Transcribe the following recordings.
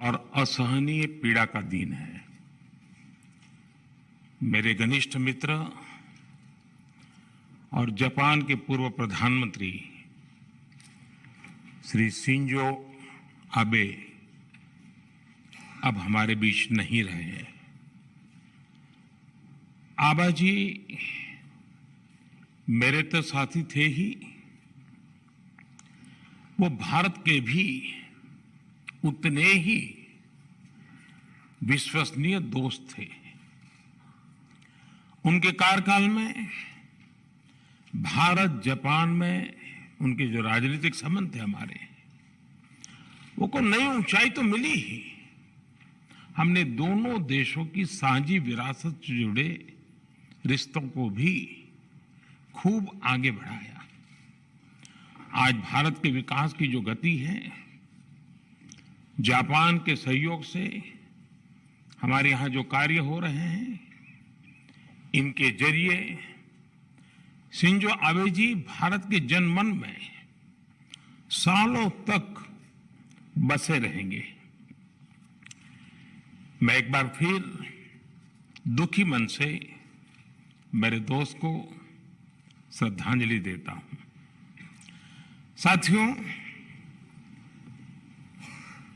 और असहनीय पीड़ा का दिन है। मेरे घनिष्ठ मित्र और जापान के पूर्व प्रधानमंत्री श्री शिंजो आबे अब हमारे बीच नहीं रहे हैं। आबा जी मेरे तो साथी थे ही, वो भारत के भी उतने ही विश्वसनीय दोस्त थे। उनके कार्यकाल में भारत जापान में उनके जो राजनीतिक संबंध थे हमारे, वो को नई ऊंचाई तो मिली ही। हमने दोनों देशों की साझी विरासत से जुड़े रिश्तों को भी खूब आगे बढ़ाया। आज भारत के विकास की जो गति है, जापान के सहयोग से हमारे यहां जो कार्य हो रहे हैं, इनके जरिए शिंजो आबे जी भारत के जनमन में सालों तक बसे रहेंगे। मैं एक बार फिर दुखी मन से मेरे दोस्त को श्रद्धांजलि देता हूं। साथियों,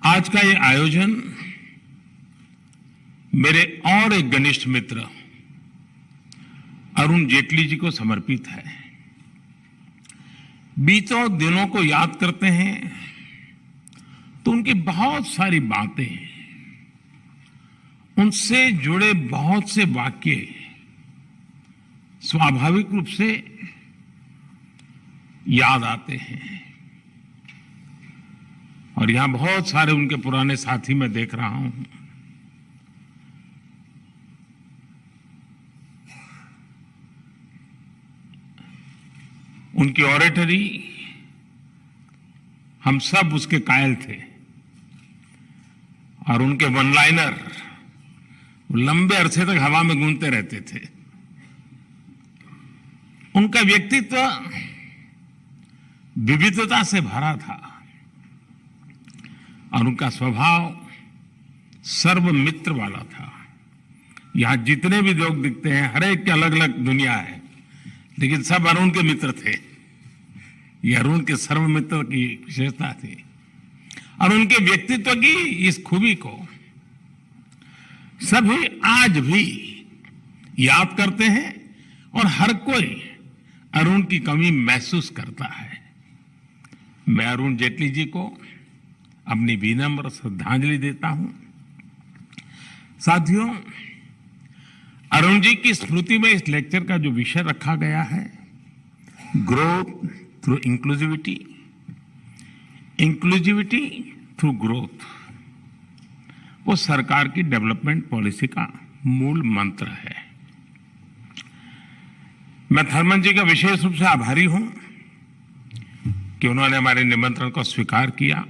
आज का ये आयोजन मेरे और एक घनिष्ठ मित्र अरुण जेटली जी को समर्पित है। बीतों दिनों को याद करते हैं तो उनकी बहुत सारी बातें, उनसे जुड़े बहुत से वाक्य स्वाभाविक रूप से याद आते हैं। और यहां बहुत सारे उनके पुराने साथी मैं देख रहा हूं। उनकी ऑरेटरी हम सब उसके कायल थे, और उनके वन लाइनर लंबे अरसे तक हवा में गूंजते रहते थे। उनका व्यक्तित्व विविधता से भरा था और उनका स्वभाव सर्वमित्र वाला था। यहां जितने भी लोग दिखते हैं, हर एक की अलग अलग दुनिया है, लेकिन सब अरुण के मित्र थे। ये अरुण के सर्वमित्र की विशेषता थी। और उनके व्यक्तित्व की इस खूबी को सभी आज भी याद करते हैं, और हर कोई अरुण की कमी महसूस करता है। मैं अरुण जेटली जी को अपनी विनम्र श्रद्धांजलि देता हूं। साथियों, अरुण जी की स्मृति में इस लेक्चर का जो विषय रखा गया है, growth through inclusivity, inclusivity through growth, वो सरकार की डेवलपमेंट पॉलिसी का मूल मंत्र है। मैं थर्मन जी का विशेष रूप से आभारी हूं कि उन्होंने हमारे निमंत्रण को स्वीकार किया,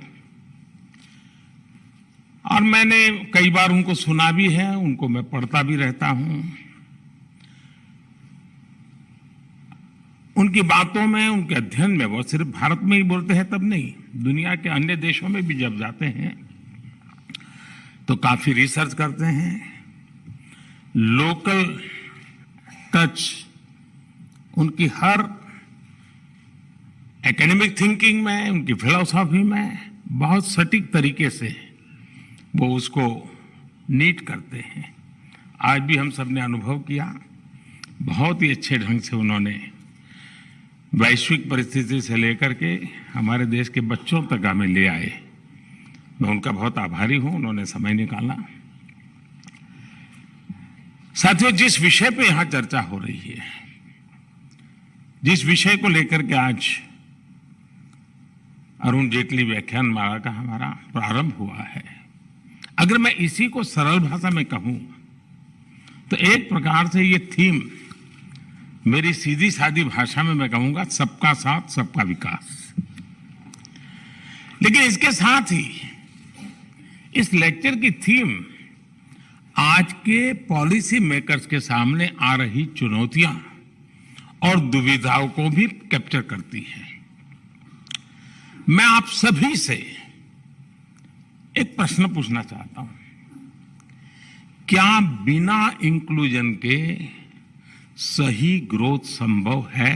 और मैंने कई बार उनको सुना भी है, उनको मैं पढ़ता भी रहता हूं। उनकी बातों में, उनके अध्ययन में, वो सिर्फ भारत में ही बोलते हैं तब नहीं, दुनिया के अन्य देशों में भी जब जाते हैं तो काफी रिसर्च करते हैं। लोकल टच उनकी हर एकेडमिक थिंकिंग में, उनकी फिलॉसफी में बहुत सटीक तरीके से वो उसको नीट करते हैं। आज भी हम सब ने अनुभव किया, बहुत ही अच्छे ढंग से उन्होंने वैश्विक परिस्थिति से लेकर के हमारे देश के बच्चों तक हमें ले आए। मैं उनका बहुत आभारी हूं, उन्होंने समय निकाला। साथियों, जिस विषय पे यहां चर्चा हो रही है, जिस विषय को लेकर के आज अरुण जेटली व्याख्यान माला का हमारा प्रारंभ हुआ है, अगर मैं इसी को सरल भाषा में कहूं तो एक प्रकार से ये थीम, मेरी सीधी सादी भाषा में मैं कहूंगा, सबका साथ सबका विकास। लेकिन इसके साथ ही इस लेक्चर की थीम आज के पॉलिसी मेकर्स के सामने आ रही चुनौतियां और दुविधाओं को भी कैप्चर करती है। मैं आप सभी से एक प्रश्न पूछना चाहता हूं, क्या बिना इंक्लूजन के सही ग्रोथ संभव है?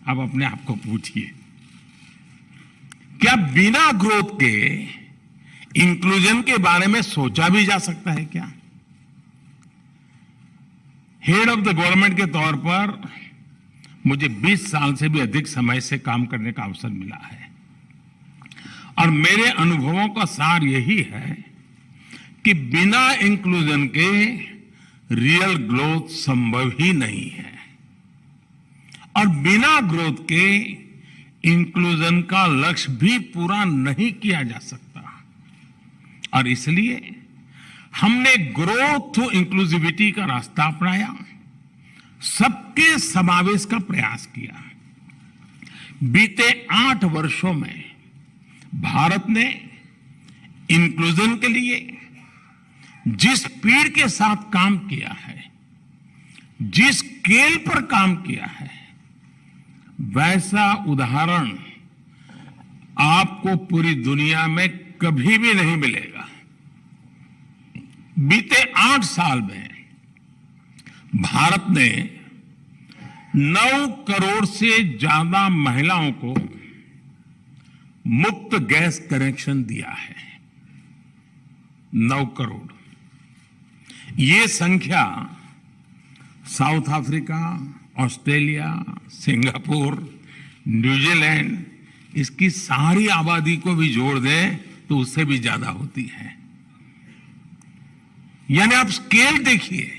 आप अपने आप को पूछिए, क्या बिना ग्रोथ के इंक्लूजन के बारे में सोचा भी जा सकता है क्या? हेड ऑफ द गवर्नमेंट के तौर पर मुझे 20 साल से भी अधिक समय से काम करने का अवसर मिला है और मेरे अनुभवों का सार यही है कि बिना इंक्लूजन के रियल ग्रोथ संभव ही नहीं है और बिना ग्रोथ के इंक्लूजन का लक्ष्य भी पूरा नहीं किया जा सकता। और इसलिए हमने ग्रोथ थ्रू इंक्लूसिविटी का रास्ता अपनाया, सबके समावेश का प्रयास किया। बीते 8 वर्षों में भारत ने इंक्लूजन के लिए जिस स्पीड के साथ काम किया है, जिस स्केल पर काम किया है, वैसा उदाहरण आपको पूरी दुनिया में कभी भी नहीं मिलेगा। बीते 8 साल में भारत ने 9 करोड़ से ज्यादा महिलाओं को मुफ्त गैस कनेक्शन दिया है। 9 करोड़। ये संख्या south Africa, Australia, Singapore, New Zealand, इसकी सारी आबादी को भी जोड़ दें तो उससे भी ज्यादा होती है। यानी आप स्केल देखिए,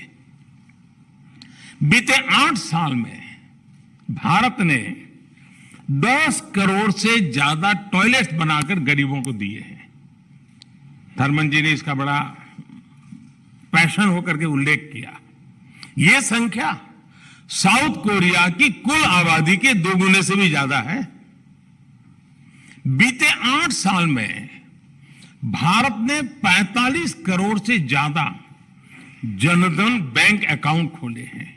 बीते 8 साल में भारत ने 10 करोड़ से ज्यादा टॉयलेट्स बनाकर गरीबों को दिए हैं। थर्मन जी ने इसका बड़ा पैशन होकर के उल्लेख किया। यह संख्या साउथ कोरिया की कुल आबादी के 2 गुने से भी ज्यादा है। बीते 8 साल में भारत ने 45 करोड़ से ज्यादा जनधन बैंक अकाउंट खोले हैं।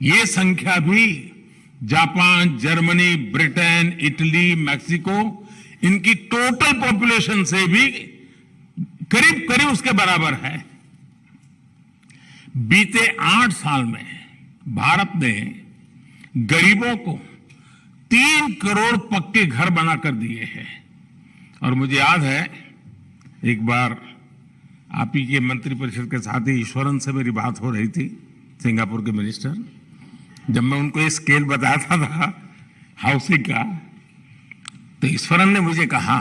यह संख्या भी Japan, Germany, Britain, Italy, Mexico, इनकी टोटल पॉपुलेशन से भी करीब करीब उसके बराबर है। बीते 8 साल में भारत ने गरीबों को 3 करोड़ पक्के घर बनाकर दिए हैं। और मुझे याद है, एक बार आप ही के मंत्रिपरिषद के साथ ही ईश्वरन से मेरी बात हो रही थी, सिंगापुर के मिनिस्टर। जब मैं उनको ये स्केल बताता था हाउसिंग का, तो ईश्वरन ने मुझे कहा,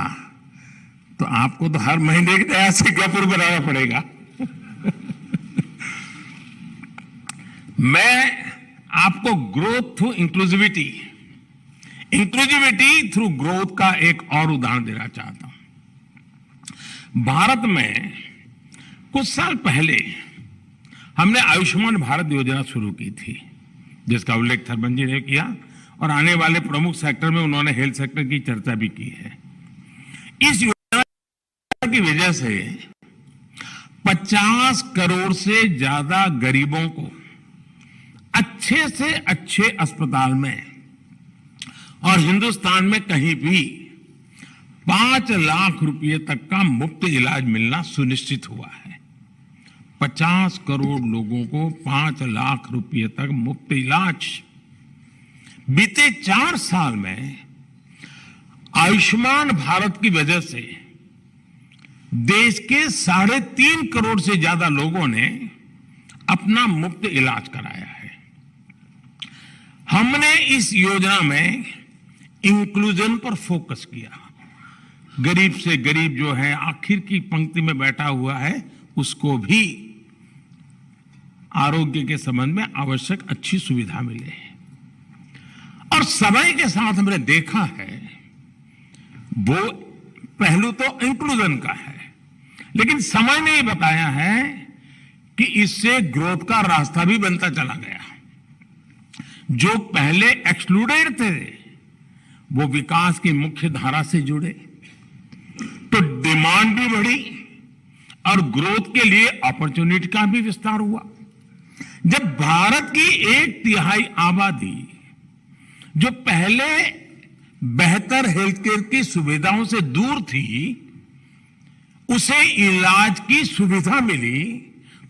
तो आपको तो हर महीने एक नया सिंगापुर बनाना पड़ेगा। मैं आपको growth through inclusivity through growth का एक और उदाहरण देना चाहता हूं। भारत में कुछ साल पहले हमने आयुष्मान भारत योजना शुरू की थी, जिसका उल्लेख थर्मन जी ने किया और आने वाले प्रमुख सेक्टर में उन्होंने हेल्थ सेक्टर की चर्चा भी की है। इस योजना की वजह से 50 करोड़ से ज्यादा गरीबों को अच्छे से अच्छे अस्पताल में और हिंदुस्तान में कहीं भी 5 लाख रुपए तक का मुफ्त इलाज मिलना सुनिश्चित हुआ है। 50 करोड़ लोगों को 5 लाख रुपए तक मुफ्त इलाज। बीते 4 साल में आयुष्मान भारत की वजह से देश के 3.5 करोड़ से ज्यादा लोगों ने अपना मुफ्त इलाज कराया है। हमने इस योजना में इंक्लूजन पर फोकस किया। गरीब से गरीब जो है, आखिर की पंक्ति में बैठा हुआ है, उसको भी आरोग्य के संबंध में आवश्यक अच्छी सुविधा मिले। और समय के साथ हमने देखा है, वो पहलू तो इंक्लूजन का है, लेकिन समय ने ये बताया है कि इससे ग्रोथ का रास्ता भी बनता चला गया। जो पहले एक्सक्लूडेड थे वो विकास की मुख्य धारा से जुड़े, तो डिमांड भी बढ़ी और ग्रोथ के लिए अपॉर्चुनिटी का भी विस्तार हुआ। जब भारत की 1/3 आबादी जो पहले बेहतर हेल्थ केयर की सुविधाओं से दूर थी, उसे इलाज की सुविधा मिली,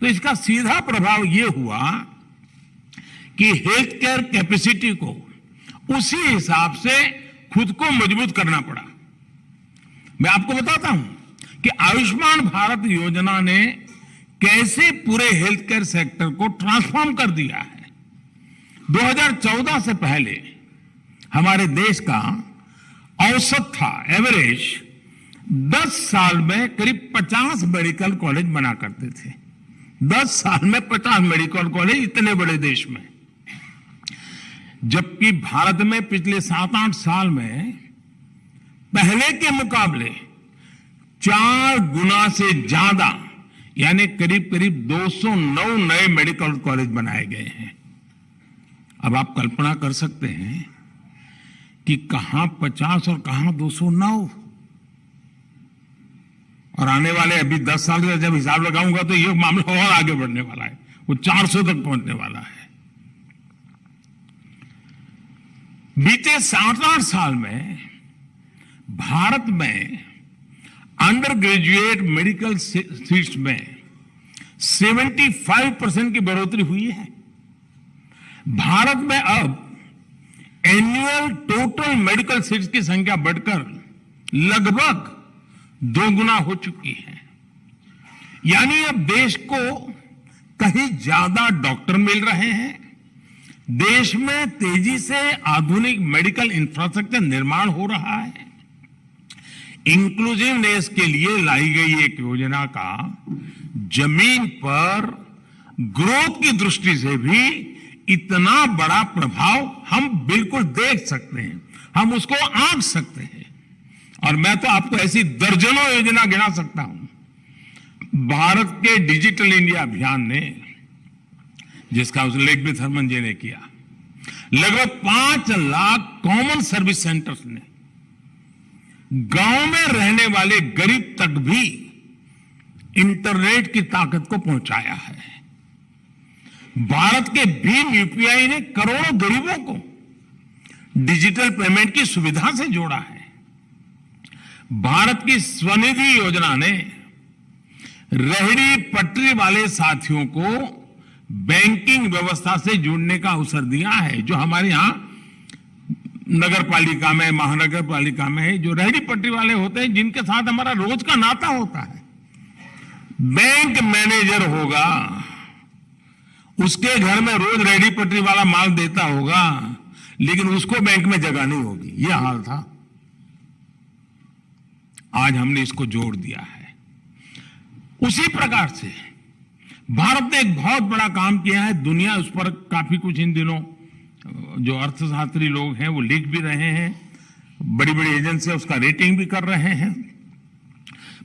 तो इसका सीधा प्रभाव यह हुआ कि हेल्थ केयर कैपेसिटी को उसी हिसाब से खुद को मजबूत करना पड़ा। मैं आपको बताता हूं कि आयुष्मान भारत योजना ने कैसे पूरे हेल्थ केयर सेक्टर को ट्रांसफॉर्म कर दिया है। 2014 से पहले हमारे देश का औसत था, एवरेज 10 साल में करीब 50 मेडिकल कॉलेज बना करते थे। 10 साल में 50 मेडिकल कॉलेज, इतने बड़े देश में। जबकि भारत में पिछले 7-8 साल में पहले के मुकाबले 4 गुना से ज्यादा, यानी करीब करीब 209 नए मेडिकल कॉलेज बनाए गए हैं। अब आप कल्पना कर सकते हैं कि कहां 50 और कहां 209, और आने वाले अभी 10 साल का जब हिसाब लगाऊंगा तो ये मामला और आगे बढ़ने वाला है, वो 400 तक पहुंचने वाला है। बीते 7-8 साल में भारत में अंडर ग्रेजुएट मेडिकल सीट्स में 75% की बढ़ोतरी हुई है। भारत में अब एनुअल टोटल मेडिकल सीट्स की संख्या बढ़कर लगभग 2 गुना हो चुकी है। यानी अब देश को कहीं ज्यादा डॉक्टर मिल रहे हैं, देश में तेजी से आधुनिक मेडिकल इंफ्रास्ट्रक्चर निर्माण हो रहा है। इंक्लूसिवनेस के लिए लाई गई एक योजना का जमीन पर ग्रोथ की दृष्टि से भी इतना बड़ा प्रभाव हम बिल्कुल देख सकते हैं, हम उसको आंक सकते हैं। और मैं तो आपको ऐसी दर्जनों योजना गिना सकता हूं। भारत के डिजिटल इंडिया अभियान ने, जिसका उल्लेख भी थर्मन जी ने किया, लगभग 5 लाख कॉमन सर्विस सेंटर्स ने गांव में रहने वाले गरीब तक भी इंटरनेट की ताकत को पहुंचाया है। भारत के भीम यूपीआई ने करोड़ों गरीबों को डिजिटल पेमेंट की सुविधा से जोड़ा है। भारत की स्वनिधि योजना ने रेहड़ी पटरी वाले साथियों को बैंकिंग व्यवस्था से जुड़ने का अवसर दिया है। जो हमारे यहां नगर पालिका में, महानगर पालिका में जो रेहड़ी पटरी वाले होते हैं, जिनके साथ हमारा रोज का नाता होता है, बैंक मैनेजर होगा, उसके घर में रोज रेहड़ी पटरी वाला माल देता होगा, लेकिन उसको बैंक में जगह नहीं होगी। यह हाल था। आज हमने इसको जोड़ दिया है। उसी प्रकार से भारत ने एक बहुत बड़ा काम किया है। दुनिया उस पर काफी कुछ इन दिनों जो अर्थशास्त्री लोग हैं वो लिख भी रहे हैं, बड़ी बड़ी एजेंसियां उसका रेटिंग भी कर रहे हैं।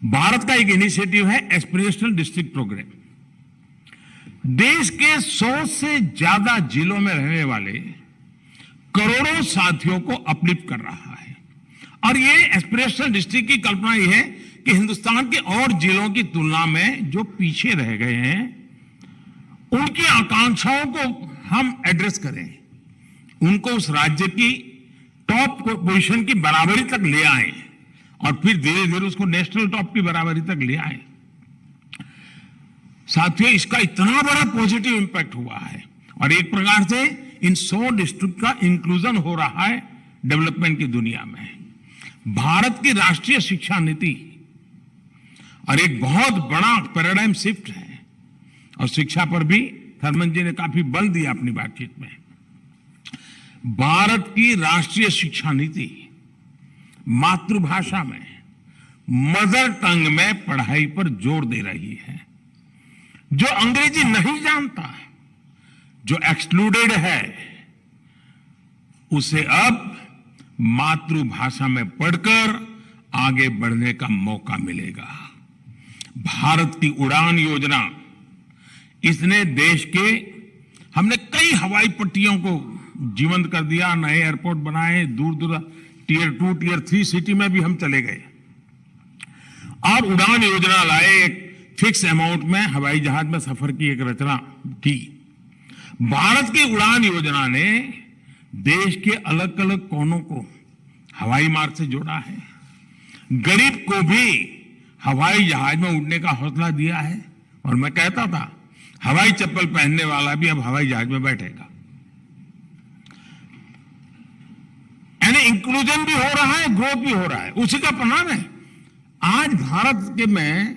भारत का एक इनिशिएटिव है एस्पिरेशनल डिस्ट्रिक्ट प्रोग्राम। देश के 100 से ज्यादा जिलों में रहने वाले करोड़ों साथियों को अपलिफ्ट कर रहा है। और ये एस्पिरेशनल डिस्ट्रिक्ट की कल्पना यह है कि हिंदुस्तान के और जिलों की तुलना में जो पीछे रह गए हैं, उनकी आकांक्षाओं को हम एड्रेस करें, उनको उस राज्य की टॉप पोजीशन की बराबरी तक ले आए और फिर धीरे धीरे उसको नेशनल टॉप की बराबरी तक ले आए। साथियों, इसका इतना बड़ा पॉजिटिव इंपैक्ट हुआ है और एक प्रकार से इन 100 डिस्ट्रिक्ट का इंक्लूजन हो रहा है डेवलपमेंट की दुनिया में। भारत की राष्ट्रीय शिक्षा नीति और एक बहुत बड़ा पैराडाइम शिफ्ट है और शिक्षा पर भी थर्मन जी ने काफी बल दिया अपनी बातचीत में। भारत की राष्ट्रीय शिक्षा नीति मातृभाषा में, मदर टंग में पढ़ाई पर जोर दे रही है। जो अंग्रेजी नहीं जानता, जो एक्सक्लूडेड है, उसे अब मातृभाषा में पढ़कर आगे बढ़ने का मौका मिलेगा। भारत की उड़ान योजना, इसने देश के, हमने कई हवाई पट्टियों को जीवंत कर दिया, नए एयरपोर्ट बनाए, दूर दूर टियर 2, टियर 3 सिटी में भी हम चले गए और उड़ान योजना लाए। एक फिक्स अमाउंट में हवाई जहाज में सफर की एक रचना की। भारत की उड़ान योजना ने देश के अलग अलग कोनों को हवाई मार्ग से जोड़ा है। गरीब को भी हवाई जहाज में उड़ने का हौसला दिया है। और मैं कहता था हवाई चप्पल पहनने वाला भी अब हवाई जहाज में बैठेगा। यानी इंक्लूजन भी हो रहा है, ग्रोथ भी हो रहा है, उसी का परिणाम है। आज भारत के में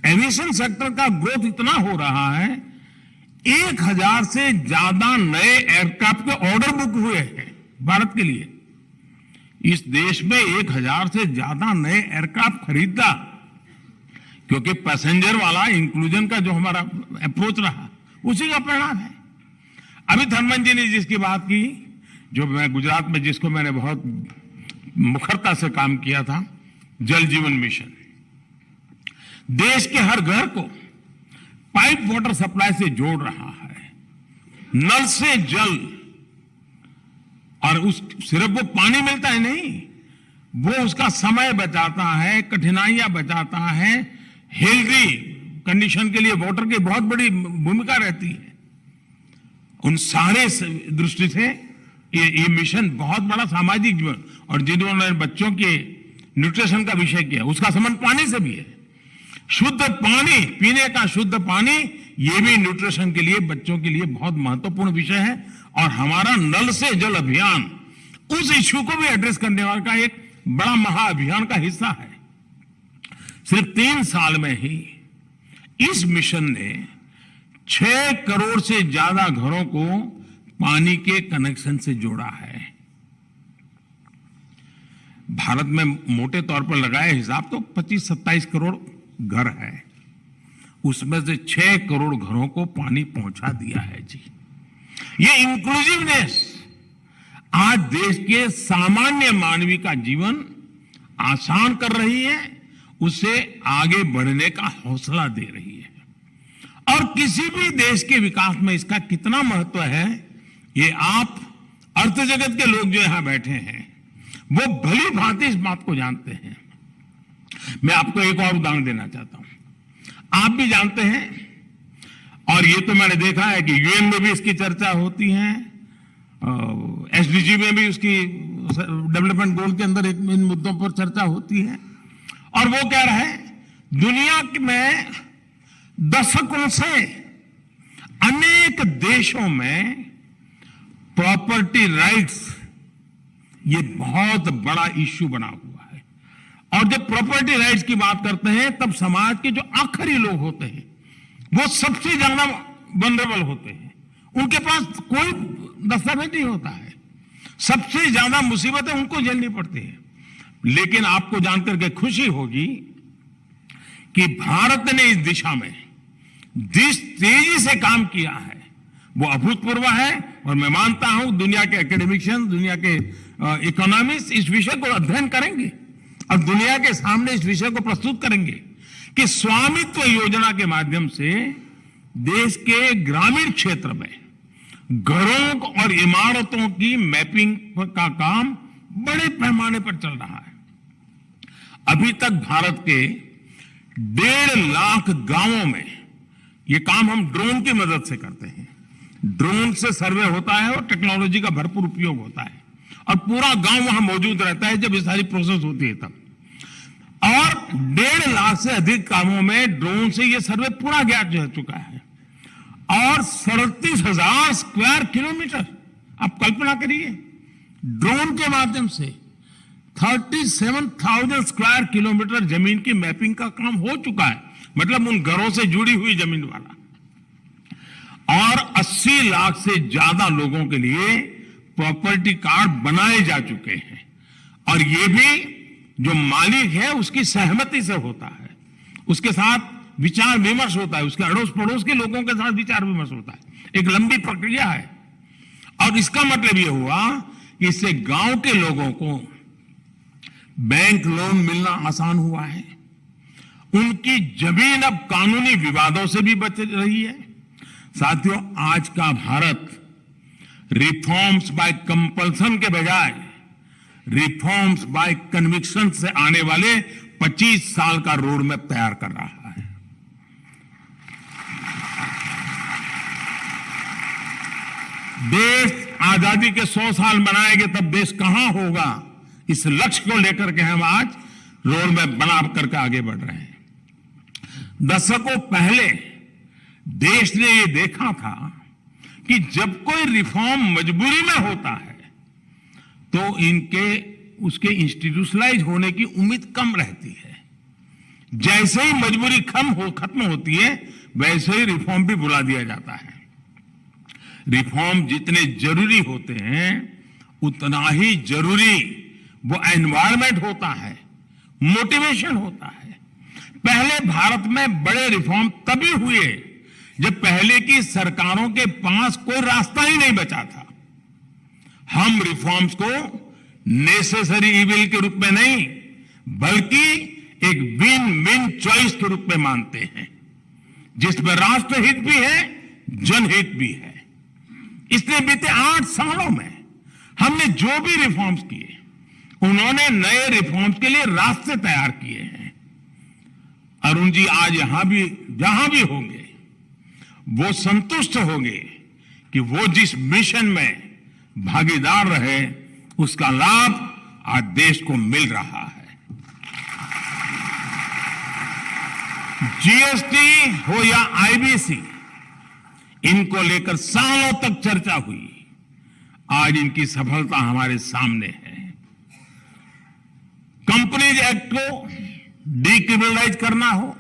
एविएशन सेक्टर का ग्रोथ इतना हो रहा है, 1000 से ज्यादा नए एयरक्राफ्ट के ऑर्डर बुक हुए हैं भारत के लिए। इस देश में 1000 से ज्यादा नए एयरक्राफ्ट खरीदा, क्योंकि पैसेंजर वाला इंक्लूजन का जो हमारा अप्रोच रहा, उसी का परिणाम है। अभी धर्मेंद्र जी ने जिसकी बात की, जो मैं गुजरात में जिसको मैंने बहुत मुखरता से काम किया था, जल जीवन मिशन, देश के हर घर को पाइप वाटर सप्लाई से जोड़ रहा है, नल से जल। और उस सिर्फ वो पानी मिलता है नहीं, वो उसका समय बचाता है, कठिनाइयां बचाता है, हेल्दी कंडीशन के लिए वाटर की बहुत बड़ी भूमिका रहती है। उन सारे दृष्टि से ये मिशन बहुत बड़ा सामाजिक जीवन, और जिन्होंने बच्चों के न्यूट्रिशन का विषय किया, उसका संबंध पानी से भी है। शुद्ध पानी, पीने का शुद्ध पानी, ये भी न्यूट्रिशन के लिए, बच्चों के लिए बहुत महत्वपूर्ण विषय है। और हमारा नल से जल अभियान उस इश्यू को भी एड्रेस करने वाला का एक बड़ा महाअभियान का हिस्सा है। सिर्फ 3 साल में ही इस मिशन ने 6 करोड़ से ज्यादा घरों को पानी के कनेक्शन से जोड़ा है। भारत में मोटे तौर पर लगाए हिसाब तो 25-27 करोड़ घर है, उसमें से 6 करोड़ घरों को पानी पहुंचा दिया है जी। ये इंक्लूसिवनेस आज देश के सामान्य मानवी का जीवन आसान कर रही है, उसे आगे बढ़ने का हौसला दे रही है। और किसी भी देश के विकास में इसका कितना महत्व है, ये आप अर्थ जगत के लोग जो यहां बैठे हैं वो भली भांति इस बात को जानते हैं। मैं आपको एक और उदाहरण देना चाहता हूं। आप भी जानते हैं, और ये तो मैंने देखा है कि यूएन में भी इसकी चर्चा होती है, एसडीजी में भी उसकी डेवलपमेंट गोल के अंदर इन मुद्दों पर चर्चा होती है। और वो कह रहा है, दुनिया में दशकों से अनेक देशों में प्रॉपर्टी राइट्स ये बहुत बड़ा इश्यू बना हुआ है। और जब प्रॉपर्टी राइट्स की बात करते हैं, तब समाज के जो आखिरी लोग होते हैं वो सबसे ज्यादा वल्नरेबल होते हैं। उनके पास कोई दस्तावेज नहीं होता है, सबसे ज्यादा मुसीबतें उनको झेलनी पड़ती है। लेकिन आपको जानकर के खुशी होगी कि भारत ने इस दिशा में जिस तेजी से काम किया है वो अभूतपूर्व है। और मैं मानता हूं दुनिया के एकेडमिशियन, दुनिया के इकोनॉमिस्ट इस विषय को अध्ययन करेंगे और दुनिया के सामने इस विषय को प्रस्तुत करेंगे कि स्वामित्व योजना के माध्यम से देश के ग्रामीण क्षेत्र में घरों और इमारतों की मैपिंग का काम बड़े पैमाने पर चल रहा है। अभी तक भारत के 1.5 लाख गांवों में ये काम हम ड्रोन की मदद से करते हैं। ड्रोन से सर्वे होता है और टेक्नोलॉजी का भरपूर उपयोग होता है, और पूरा गांव वहां मौजूद रहता है जब ये सारी प्रोसेस होती है तब। और 1.5 लाख से अधिक कामों में ड्रोन से ये सर्वे पूरा किया जा चुका है। और 37,000 स्क्वायर किलोमीटर, आप कल्पना करिए, ड्रोन के माध्यम से 37,000 स्क्वायर किलोमीटर जमीन की मैपिंग का काम हो चुका है, मतलब उन घरों से जुड़ी हुई जमीन वाला। और 80 लाख से ज्यादा लोगों के लिए प्रॉपर्टी कार्ड बनाए जा चुके हैं। और ये भी जो मालिक है उसकी सहमति से होता है, उसके साथ विचार विमर्श होता है, उसके अड़ोस पड़ोस के लोगों के साथ विचार विमर्श होता है। एक लंबी प्रक्रिया है। और इसका मतलब यह हुआ कि इससे गांव के लोगों को बैंक लोन मिलना आसान हुआ है, उनकी जमीन अब कानूनी विवादों से भी बच रही है। साथियों, आज का भारत रिफॉर्म्स बाय कंपल्सन के बजाय रिफॉर्म्स बाय कन्विक्शन से आने वाले 25 साल का रोड मैप तैयार कर रहा है। देश आजादी के 100 साल मनाएंगे तब देश कहां होगा, इस लक्ष्य को लेकर के हम आज रोड मैप बना करके आगे बढ़ रहे हैं। दशकों पहले देश ने ये देखा था कि जब कोई रिफॉर्म मजबूरी में होता है तो उसके इंस्टीट्यूशनलाइज होने की उम्मीद कम रहती है। जैसे ही मजबूरी खत्म होती है वैसे ही रिफॉर्म भी बुला दिया जाता है। रिफॉर्म जितने जरूरी होते हैं उतना ही जरूरी वो एनवायरनमेंट होता है, मोटिवेशन होता है। पहले भारत में बड़े रिफॉर्म तभी हुए जब पहले की सरकारों के पास कोई रास्ता ही नहीं बचा था। हम रिफॉर्म्स को नेसेसरी इविल के रूप में नहीं बल्कि एक विन विन चॉइस के रूप में मानते हैं, जिसमें राष्ट्रहित भी है, जनहित भी है। इसलिए बीते 8 सालों में हमने जो भी रिफॉर्म्स किए उन्होंने नए रिफॉर्म्स के लिए रास्ते तैयार किए हैं। अरुण जी आज जहां भी होंगे वो संतुष्ट होंगे कि वो जिस मिशन में भागीदार रहे उसका लाभ आज देश को मिल रहा है। जीएसटी हो या आईबीसी, इनको लेकर सालों तक चर्चा हुई। आज इनकी सफलता हमारे सामने है। कंपनीज एक्ट को डीक्रिमिनलाइज करना हो,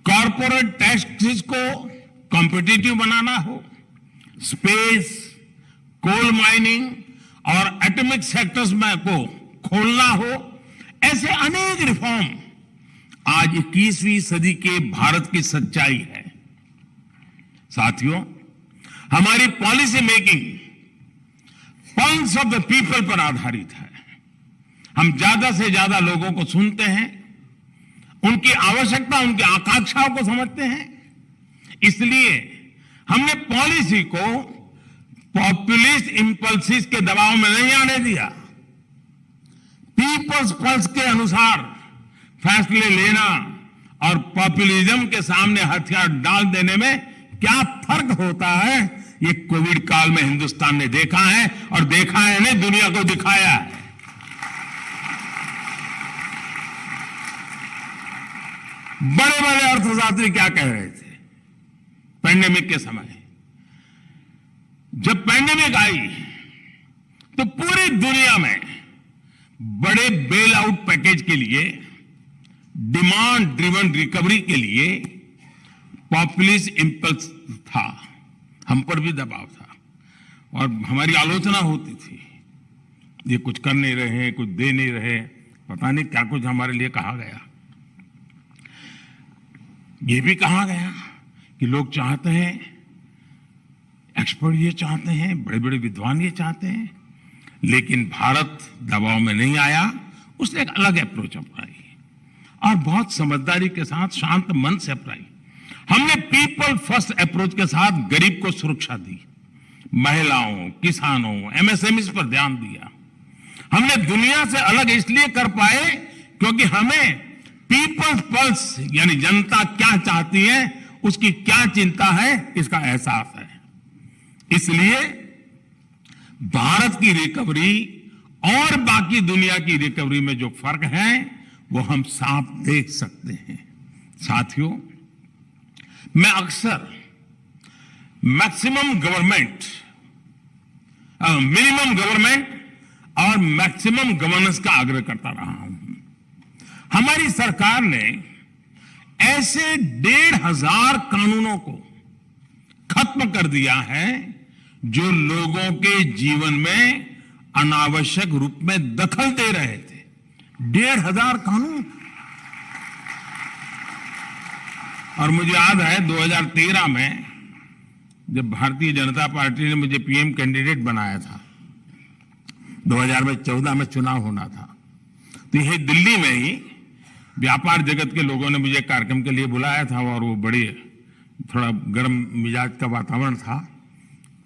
कॉर्पोरेट टैक्सेस को कॉम्पिटिटिव बनाना हो, स्पेस, कोल माइनिंग और एटॉमिक सेक्टर्स में को खोलना हो, ऐसे अनेक रिफॉर्म आज 21वीं सदी के भारत की सच्चाई है। साथियों, हमारी policy making pulse of the people पर आधारित है। हम ज्यादा से ज्यादा लोगों को सुनते हैं, उनकी आवश्यकता, उनकी आकांक्षाओं को समझते हैं। इसलिए हमने पॉलिसी को पॉपुलिस्ट इंपल्सिस के दबाव में नहीं आने दिया। पीपल्स पल्स के अनुसार फैसले लेना और पॉपुलिज्म के सामने हथियार डाल देने में क्या फर्क होता है, ये कोविड काल में हिंदुस्तान ने देखा है, और देखा है नहीं, दुनिया को दिखाया है। बड़े बड़े अर्थशास्त्री क्या कह रहे थे पैंडेमिक के समय? जब पैंडेमिक आई तो पूरी दुनिया में बड़े बेल आउट पैकेज के लिए, डिमांड ड्रिवन रिकवरी के लिए पॉपुलिस्ट इंपल्स था, हम पर भी दबाव था और हमारी आलोचना होती थी, ये कुछ कर नहीं रहे, कुछ दे नहीं रहे, पता नहीं क्या कुछ हमारे लिए कहा गया। ये भी कहा गया कि लोग चाहते हैं, एक्सपर्ट ये चाहते हैं, बड़े बड़े विद्वान ये चाहते हैं, लेकिन भारत दबाव में नहीं आया। उसने एक अलग अप्रोच अपनाई और बहुत समझदारी के साथ, शांत मन से अपनाई। हमने पीपल फर्स्ट अप्रोच के साथ गरीब को सुरक्षा दी, महिलाओं, किसानों, एमएसएमई पर ध्यान दिया। हमने दुनिया से अलग इसलिए कर पाए क्योंकि हमें पीपल्स पल्स यानी जनता क्या चाहती है, उसकी क्या चिंता है, इसका एहसास है। इसलिए भारत की रिकवरी और बाकी दुनिया की रिकवरी में जो फर्क है वो हम साफ देख सकते हैं। साथियों, मैं अक्सर मैक्सिमम गवर्नमेंट, मिनिमम गवर्नमेंट और मैक्सिमम गवर्नेंस का आग्रह करता रहा हूं। हमारी सरकार ने ऐसे 1,500 कानूनों को खत्म कर दिया है जो लोगों के जीवन में अनावश्यक रूप में दखल दे रहे थे। 1,500 कानून। और मुझे याद है 2013 में जब भारतीय जनता पार्टी ने मुझे पीएम कैंडिडेट बनाया था, 2014 में चुनाव होना था, तो यही दिल्ली में ही व्यापार जगत के लोगों ने मुझे कार्यक्रम के लिए बुलाया था और वो बड़ी थोड़ा गर्म मिजाज का वातावरण था।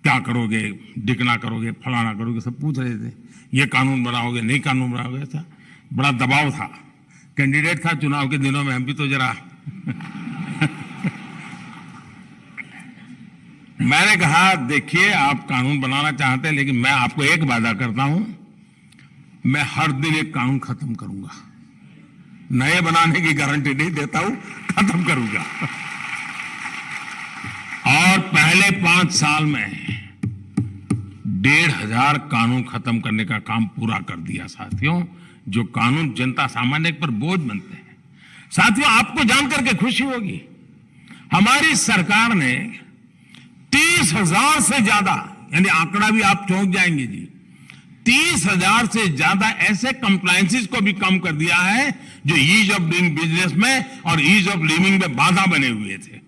क्या करोगे, डिकना करोगे, फलाना करोगे, सब पूछ रहे थे। ये कानून बनाओगे, नहीं कानून बनाओगे, ऐसा बड़ा दबाव था। कैंडिडेट था चुनाव के दिनों में, हम भी तो जरा मैंने कहा देखिए आप कानून बनाना चाहते हैं, लेकिन मैं आपको एक वादा करता हूं, मैं हर दिन एक कानून खत्म करूंगा। नए बनाने की गारंटी नहीं देता हूं, खत्म करूंगा। और पहले 5 साल में 1,500 कानून खत्म करने का काम पूरा कर दिया साथियों, जो कानून जनता सामान्य पर बोझ बनते हैं। साथियों, आपको जानकर के खुशी होगी, हमारी सरकार ने 30,000 से ज्यादा, यानी आंकड़ा भी आप चौंक जाएंगे जी, 30,000 से ज्यादा ऐसे कंप्लायंसेस को भी कम कर दिया है जो ईज ऑफ डूइंग बिजनेस में और ईज ऑफ लिविंग में बाधा बने हुए थे।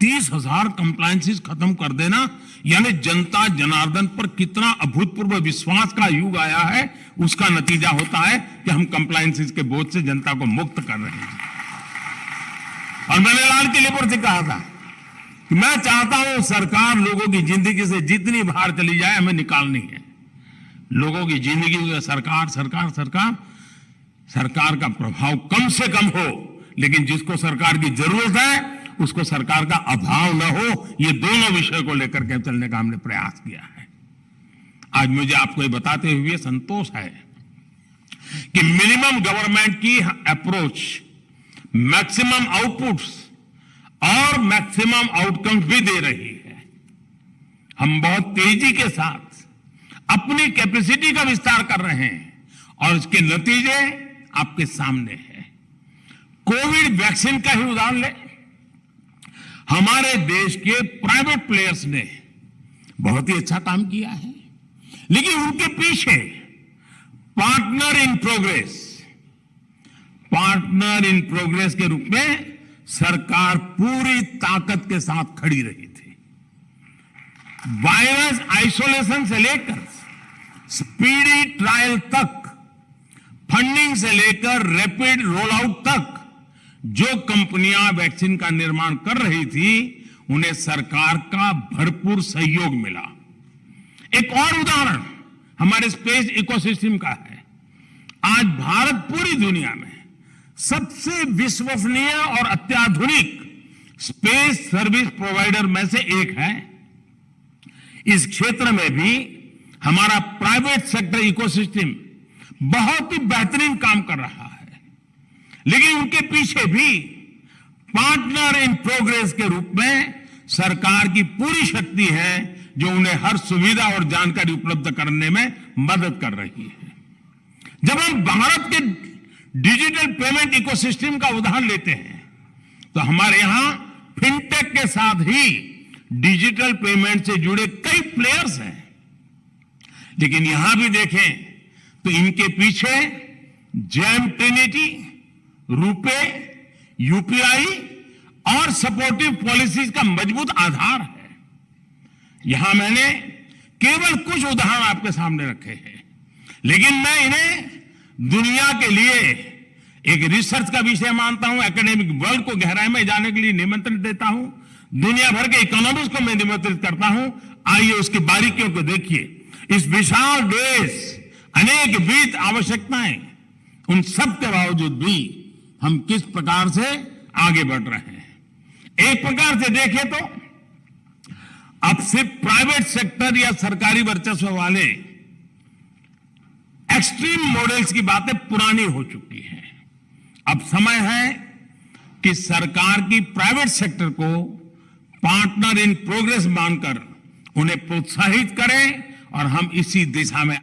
30,000 कंप्लायंसेस खत्म कर देना, यानी जनता जनार्दन पर कितना अभूतपूर्व विश्वास का युग आया है, उसका नतीजा होता है कि हम कंप्लायंसेस के बोझ से जनता को मुक्त कर रहे हैं। और मैंने लाल किले पर से कहा था कि मैं चाहता हूं सरकार लोगों की जिंदगी से जितनी बाहर चली जाए हमें निकालनी है। लोगों की जिंदगी में सरकार सरकार सरकार सरकार का प्रभाव कम से कम हो, लेकिन जिसको सरकार की जरूरत है उसको सरकार का अभाव न हो, ये दोनों विषय को लेकर के चलने का हमने प्रयास किया है। आज मुझे आपको ये बताते हुए संतोष है कि मिनिमम गवर्नमेंट की अप्रोच मैक्सिमम आउटपुट्स और मैक्सिमम आउटकम्स भी दे रही है। हम बहुत तेजी के साथ अपनी कैपेसिटी का विस्तार कर रहे हैं और इसके नतीजे आपके सामने हैं। कोविड वैक्सीन का ही उदाहरण लें, हमारे देश के प्राइवेट प्लेयर्स ने बहुत ही अच्छा काम किया है, लेकिन उनके पीछे पार्टनर इन प्रोग्रेस के रूप में सरकार पूरी ताकत के साथ खड़ी रही थी। वायरस आइसोलेशन से लेकर स्पीडी ट्रायल तक, फंडिंग से लेकर रैपिड रोल आउट तक जो कंपनियां वैक्सीन का निर्माण कर रही थी, उन्हें सरकार का भरपूर सहयोग मिला। एक और उदाहरण हमारे स्पेस इकोसिस्टम का है। आज भारत पूरी दुनिया में सबसे विश्वसनीय और अत्याधुनिक स्पेस सर्विस प्रोवाइडर में से एक है। इस क्षेत्र में भी हमारा प्राइवेट सेक्टर इकोसिस्टम बहुत ही बेहतरीन काम कर रहा है, लेकिन उनके पीछे भी पार्टनर इन प्रोग्रेस के रूप में सरकार की पूरी शक्ति है, जो उन्हें हर सुविधा और जानकारी उपलब्ध करने में मदद कर रही है। जब हम भारत के डिजिटल पेमेंट इकोसिस्टम का उदाहरण लेते हैं, तो हमारे यहां फिनटेक के साथ ही डिजिटल पेमेंट से जुड़े कई प्लेयर्स हैं, लेकिन यहां भी देखें तो इनके पीछे जेम ट्रिनिटी, रुपे, यूपीआई और सपोर्टिव पॉलिसीज का मजबूत आधार है। यहां मैंने केवल कुछ उदाहरण आपके सामने रखे हैं, लेकिन मैं इन्हें दुनिया के लिए एक रिसर्च का विषय मानता हूं। एकेडमिक वर्ल्ड को गहराई में जाने के लिए निमंत्रण देता हूं। दुनिया भर के इकोनॉमिस्ट को मैं निमंत्रित करता हूं। आइए उसकी बारीकियों को देखिए। इस विशाल देश, अनेक वित्त आवश्यकताएं, उन सब के बावजूद भी हम किस प्रकार से आगे बढ़ रहे हैं। एक प्रकार से देखें तो अब सिर्फ प्राइवेट सेक्टर या सरकारी वर्चस्व वाले एक्सट्रीम मॉडल्स की बातें पुरानी हो चुकी हैं। अब समय है कि सरकार की प्राइवेट सेक्टर को पार्टनर इन प्रोग्रेस मानकर उन्हें प्रोत्साहित करें और हम इसी दिशा में